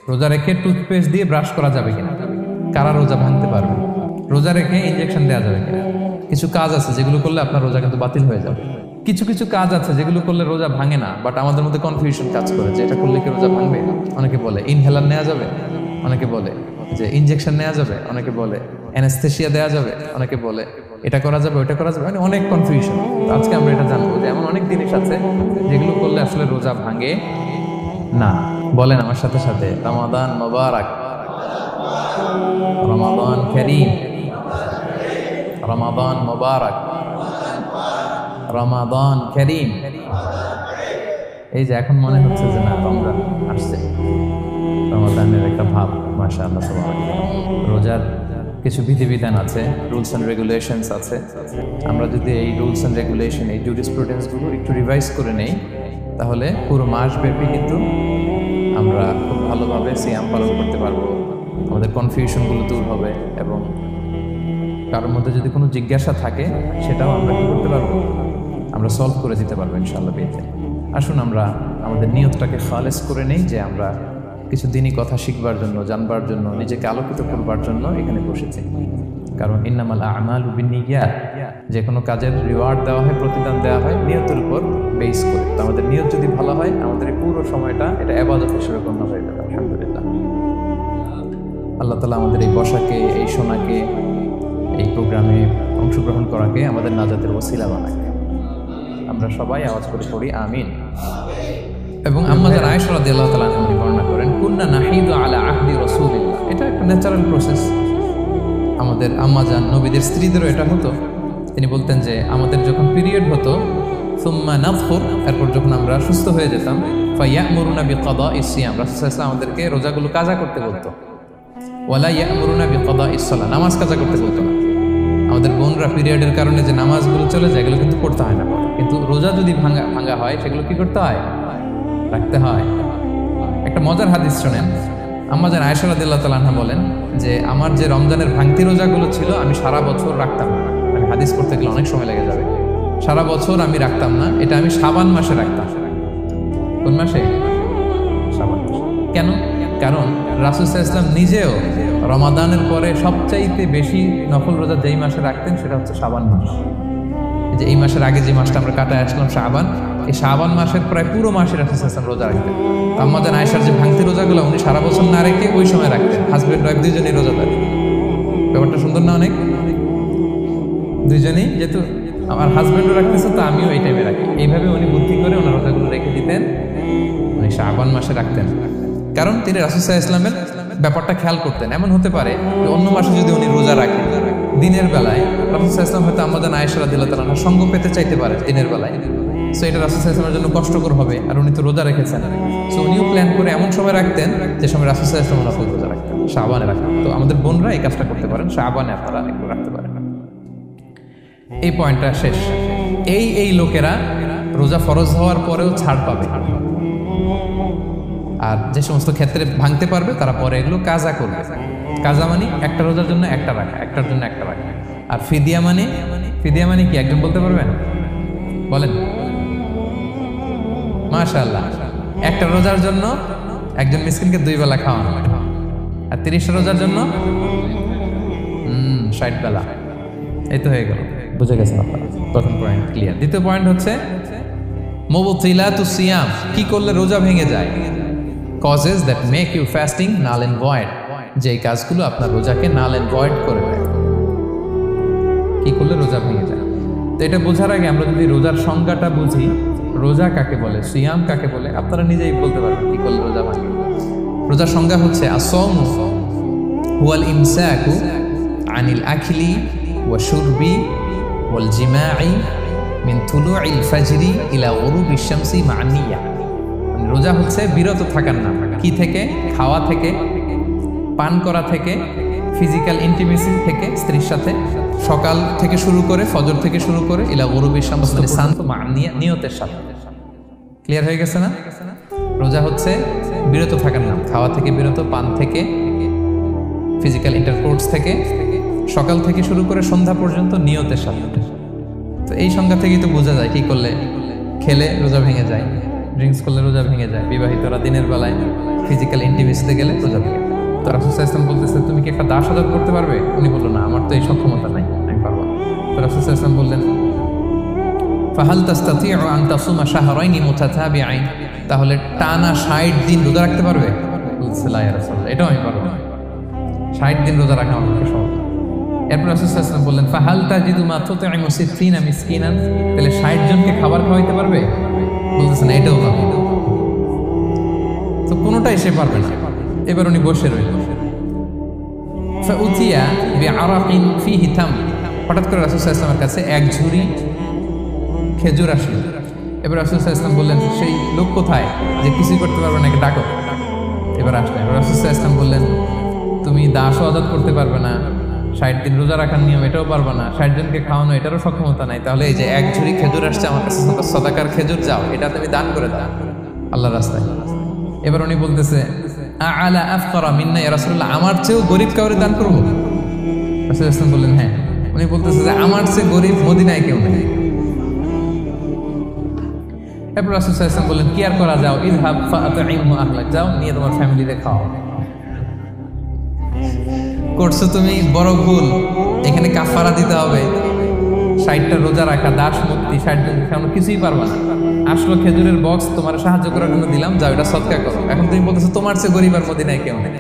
রোজা রেখে টুথপেস্ট দিয়ে ব্রাশ করা যাবে কিনা, কারা রোজা ভাঙতে পারবে, রোজা রেখে ইনজেকশন দেওয়া যাবে কিনা। কিছু কাজ আছে যেগুলো করলে আপনার রোজা কিন্তু বাতিল হয়ে যাবে। কিছু কিছু কাজ আছে যেগুলো করলে রোজা ভাঙে না, বাট আমাদের মধ্যে কনফিউশন কাজ করে যে এটা করলে কি রোজা ভাঙবে। অনেকে বলে ইনহেলার নেওয়া যাবে, অনেকে বলে যে ইনজেকশন নেওয়া যাবে, অনেকে বলে অ্যানেস্থেসিয়া দেওয়া যাবে, অনেকে বলে এটা করা যাবে ওইটা করা যাবে, মানে অনেক কনফিউশন। আজকে আমরা এটা জানবো যে এমন অনেক জিনিস আছে যেগুলো করলে আসলে রোজা ভাঙে না। বলেন আমার সাথে সাথে, রমাদান মোবারক, রমাদান কারীম, রমাদান মোবারক, রমাদান কারীম। এই যে এখন মনে হচ্ছে যে না রমজান আসছে, রমাদানের একটা ভাব, মাশাআল্লাহ সুবহানাল্লাহ। রোজার কিছু বিধিবিধান আছে, রুলস অ্যান্ড রেগুলেশনস আছে। আমরা যদি এই রুলস অ্যান্ড রেগুলেশন, এই জুরিসপ্রুডেন্সগুলো একটু রিভাইজ করে নেই, তাহলে পুরো মাসব্যাপী কিন্তু আমরা খুব ভালোভাবে সিয়াম পালন করতে পারবো। আমাদের কনফিউশনগুলো দূর হবে এবং কারোর মধ্যে যদি কোনো জিজ্ঞাসা থাকে সেটাও আমরা কী করতে পারবো, আমরা সলভ করে দিতে পারবো ইনশাআল্লাহ বিয়েতে। আসুন আমরা আমাদের নিয়তটাকে খালেস করে নেই যে আমরা কিছু দিনই কথা শিখবার জন্য, জানবার জন্য, নিজেকে আলোকিত করবার জন্য এখানে বসেছি। কারণ ইন্নামাল আমালু বিন্নিয়াত, যে কোনো কাজের রিওয়ার্ড দেওয়া হয়, প্রতিদান দেওয়া হয় নিয়তের উপর বেস করে। তো আমাদের নিয়ত যদি ভালো হয়, আমাদের এই পুরো সময়টা এটা ইবাদত হিসেবে গণ্য হয়ে যাবে আলহামদুলিল্লাহ। আল্লাহ তাআলা আমাদের এই বসাকে, এই শোনাকে, এই প্রোগ্রামে অংশগ্রহণ করাকে আমাদের নাজাতের ওসিলা বানায়। আমরা সবাই আওয়াজ করে পড়ি আমিন। এবং আম্মা যান আয়েশা রাদিয়াল্লাহু তাআলা আনহা বর্ণনা করেন, কুন্না নাহিদু আলা আহদি রাসূলিল্লাহ। এটা একটা ন্যাচারাল প্রসেস, আমাদের আম্মা যান নবীদের স্ত্রীদেরও এটা হতো। তিনি বলতেন যে আমাদের যখন পিরিয়ড হতো, সুম্মা নাযফুর, এরপর যখন আমরা সুস্থ হয়ে যেতাম, ফায়ামুরুনা বিকাদাইস সিয়াম, রাসূল সাল্লাল্লাহু আলাইহি ওয়াসাল্লাম আমাদেরকে রোজাগুলো কাজা করতে বলতো। ওয়ালা ইয়ামুরুনা বিকাদাইস সালাহ, নামাজ কাজা করতে বলতো না। আমাদের বোনরা পিরিয়ডের কারণে যে নামাজগুলো চলে যায় এগুলো কিন্তু পড়তে হয় না, কিন্তু রোজা যদি ভাঙা হয় সেগুলো কি করতে হয়, রাখতে হয়। একটা মজার হাদিস শোনেন, আম্মা যান আয়েশা রাদিয়াল্লাহু তাআলা আনহা বলেন যে আমার যে রমজানের ভাঙতি রোজাগুলো ছিল আমি সারা বছর রাখতাম না। আমি হাদিস পড়তে গেলে অনেক সময় লেগে যাবে। সারা বছর আমি রাখতাম না, এটা আমি শাবান মাসে রাখতাম। কোন মাসে? শাবান মাসে। কেন? কারণ রাসূল সাল্লাল্লাহু আলাইহি ওয়াসাল্লাম নিজেও রমাদানের পরে সবচাইতে বেশি নফল রোজা যেই মাসে রাখতেন সেটা হচ্ছে শাবান মাস। যে এই মাসের আগে যে মাসটা আমরা কাটায় আসলাম শাবান, এই শাবান মাসের প্রায় পুরো মাসে রাসূল সাল্লাল্লাহু আলাইহি ওয়াসাল্লাম রোজা রাখতেন। আম্মা যান আয়েশার যে ভাঙতি রোজাগুলো উনি সারা বছর না রেখে ওই সময় রাখতেন। হাজবেন্ড ওয়াইফ দুইজনেই রোজাদার। ব্যাপারটা সুন্দর না অনেক? দুইজনেই, যেহেতু আমার হাজবেন্ডও রাখতেছে তো আমিও এই টাইমে রাখি। এইভাবে উনি বুদ্ধি করে ওনার রোজাগুলো রেখে দিতেন, উনি শাবান মাসে রাখতেন। কারণ তিনি রাসূল সাল্লাল্লাহু আলাইহি ওয়াসাল্লামের ব্যাপারটা খেয়াল করতেন। এমন হতে পারে যে অন্য মাসে যদি উনি রোজা রাখেন, দিনের বেলায় রাসূল সাল্লাল্লাহু আলাইহি ওয়াসাল্লাম হয়তো আম্মা যান আয়েশা রাদিয়াল্লাহু তাআলা আনহার সঙ্গ পেতে চাইতে পারে দিনের বেলায়। সো এটা রাসূল সাল্লাল্লাহু আলাইহি ওয়াসাল্লামের জন্য কষ্টকর হবে, আর উনি তো রোজা রেখেছেন। সো উনিও প্ল্যান করে এমন সময় রাখতেন যে সময় রাসূল সাল্লাল্লাহু আলাইহি ওয়াসাল্লাম রোজা রাখতেন, শাবানে রাখতেন। তো আমাদের বোনরা এই কাজটা করতে পারেন, শাবানে আপনারা একটু রাখতে পারেন। এই পয়েন্টটা শেষ। এই লোকেরা রোজা ফরজ হওয়ার পরেও ছাড় পাবে, আর যে সমস্ত ক্ষেত্রে ভাঙতে পারবে তারা পরে এগুলো কাজা করবে। কাজা মানে একটা রোজার জন্য একটা রাখা, একটার জন্য একটা রাখা। আর ফিদিয়া মানে কি একজন বলতে পারবেন? বলেন। মাশাআল্লাহ, একটা রোজার জন্য একজন মিসকিনকে 2 বেলা খাওয়ানো, আর 30 রোজার জন্য 60 বেলা। এই তো হয়ে গেল, বুঝে গেছেন আপনারা? প্রথম পয়েন্ট ক্লিয়ার। দ্বিতীয় পয়েন্ট হচ্ছে মুবতিলাতুস সিয়াম, কি করলে রোজা ভেঙে যায়। Causes that make you fasting null and void, যে কাজগুলো আপনার রোজাকে null and void করে দেয়। কি করলে রোজা ভেঙে যায়? তো এটা বোঝার আগে আমরা যদি রোজার সংজ্ঞাটা বুঝি, রোজা কাকে বলে, সিয়াম কাকে বলে, আপনারা নিজেই বলতে পারবেন কি করলে রোজা ভাঙে। রোজার সংজ্ঞা হচ্ছে আসওমু হুয়াল ইমসাকু আনিল আখলি ওয়া শুরবি ওয়াল জিমাই মিন তুলুইল ফাজরি ইলা গুরুবিশ শামসি মা'আন নিয়্যাহ। রোজা হচ্ছে বিরত থাকার নাম। কি থেকে? খাওয়া থেকে, পান করা থেকে, ফিজিক্যাল ইন্টিমেসি থেকে স্ত্রীর সাথে, সকাল থেকে শুরু করে, ফজর থেকে শুরু করে ইলা গুরুবিশ শামস শান্ত মা'আন নিয়তের সাথে। ক্লিয়ার হয়ে গেছে না? রোজা হচ্ছে বিরত থাকার নাম, খাওয়া থেকে বিরত, পান থেকে, ফিজিক্যাল ইন্টারকোর্স থেকে, সকাল থেকে শুরু করে সন্ধ্যা পর্যন্ত নিয়তের সাথে। তো এই সংজ্ঞা থেকেই তো বোঝা যায় কি করলে, খেলে রোজা ভেঙে যায়, ড্রিঙ্কস করলে রোজা ভেঙে যায়। বিবাহিতরা দিনের বেলায় ফিজিক্যাল ইন্টিমেসিতে গেলে রোজা ভেঙে যায়। তো রাসূল সাল্লাল্লাহু আলাইহি ওয়াসাল্লাম বলতেছে, তুমি কি একটা দাস আজাদ করতে পারবে? উনি বললো, না, আমার তো এই সক্ষমতা নাই, আমি পারবো না। তো রাসূল সাল্লাল্লাহু আলাইহি ওয়াসাল্লাম বললেন, ফাহাল তাস্তাতিউ আন তাসুমা শাহরাইনি মুতাতাবিআইন, তাহলে টানা 60 দিন রোজা রাখতে পারবে? বলছে, লা ইয়া রাসূলুল্লাহ, এটাও আমি পারবো না, 60 দিন রোজা রাখা আমার পক্ষে সম্ভব। এরপর রাসূল সাল্লাল্লাহু আলাইহি ওয়াসাল্লাম বললেন, ফাহাল তাজিদু মা তুতঈমু 60 মিসকিনান, তাহলে 60 জনকে খাবার খাওয়াইতে পারবে? বলতেছে, না, এটাও পারবো না। তো কোনোটাই সে পারবে না। এবার উনি বসে রইলেন। ফাউতিয়া বিআরাকিন ফিহি তাম, হঠাৎ করে রাসূল সাল্লাল্লাহু আলাইহি ওয়াসাল্লামের কাছে এক ঝুড়ি খেজুর আসলো। এবার রাসূল সাল্লাল্লাহু আলাইহি ওয়াসাল্লাম বললেন, সেই লোক কোথায় যে কিছুই করতে পারবে না, ডাকো। এবার আসলেন। এবার রাসূল সাল্লাল্লাহু আলাইহি ওয়াসাল্লাম বললেন, তুমি দাসও আজাদ করতে পারবে না, 60 দিন রোজা রাখার নিয়ম এটাও পারবে না, 60 জনকে খাওয়ানো এটারও সক্ষমতা নাই, তাহলে এই যে এক ঝুড়ি খেজুর আসছে আমার কাছে, সদাকার খেজুর, যাও, এটা তুমি দান করে দাও আল্লাহর রাস্তায়। এবার উনি বলতেছে, আলা আফকারা মিন্না ইয়া রাসূলুল্লাহ, আমার চেয়েও গরিব কাউরে দান করবো? রাসূল সাল্লাল্লাহু আলাইহি ওয়াসাল্লাম বললেন, হ্যাঁ। উনি বলতেছে যে আমার চেয়ে গরিব মদিনায় কেউ নেই। এরপর রাসূল সাল্লাল্লাহু আলাইহি ওয়াসাল্লাম বললেন, কি আর করা, যাও, ইযহাব ফাআতঈমহু আহলাক, যাও, নিয়ে তোমার ফ্যামিলিতে খাও। করছো তুমি বড় ভুল, এখানে কাফারা দিতে হবে, 60টা রোজা রাখা, দাস মুক্তি, 60 জন খাওয়ানো, কিছুই পারবা না। আসলো খেজুরের বক্স, তোমার সাহায্য করার জন্য দিলাম, যাও, এটা সদকা করো। এখন তুমি বলতেছো তোমার চেয়ে গরিব আর মদিনায় কেউ নেই।